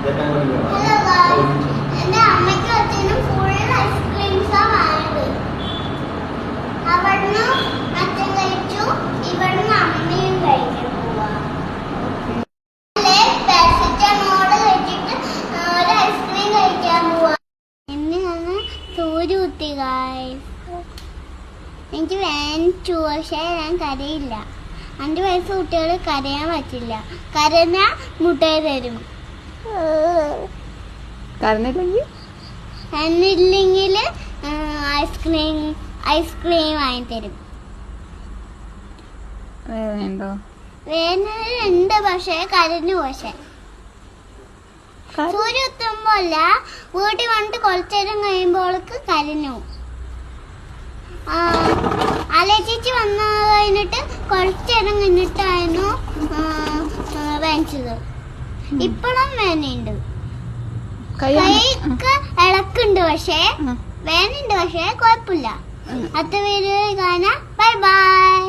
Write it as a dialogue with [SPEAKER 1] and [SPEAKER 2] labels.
[SPEAKER 1] എന്റെ അമ്മയ്ക്കും അച്ഛനും ഫുൾ ഐസ്ക്രീംസാ വാങ്ങത്. അവിടുന്ന് അച്ഛൻ കഴിച്ചു, ഇവിടുന്ന് അമ്മയും കഴിക്കാൻ പോവാ. പാരസെറ്റമോള് കഴിച്ചിട്ട് ഒരു ഐസ്ക്രീം കഴിക്കാൻ പോവാ. എന്നെ ഒന്ന് സൂര്യ കുത്തി. എനിക്ക് വേനിച്ചു, പക്ഷേ ഞാൻ കരയില്ല. 5 വയസ്സ് കുട്ടികൾ കരയാൻ പറ്റില്ല. കരഞ്ഞാ മുട്ടായി തരും. എന്നില്ലെങ്കിൽ ഐസ്ക്രീം വാങ്ങിത്തരും. വേനുണ്ട്, പക്ഷെ കരഞ്ഞു. പക്ഷെ സൂര്യ കുത്തുമ്പോ അല്ല, വീട്ടിൽ വന്നിട്ട് കുറച്ചേരം കഴിയുമ്പോൾക്ക് കരഞ്ഞു. അലച്ചേച്ചി വന്ന കഴിഞ്ഞിട്ട് കുറച്ചേരം കഴിഞ്ഞിട്ടായിരുന്നു വേനിച്ചത്. ഇപ്പോഴും വേനുണ്ട്, കൈക്ക് ഇളക്കുണ്ട്, പക്ഷേ വേനുണ്ട്, പക്ഷെ കുഴപ്പമില്ല. അടുത്ത വീഡിയോയിൽ കാണാം. Bye bye.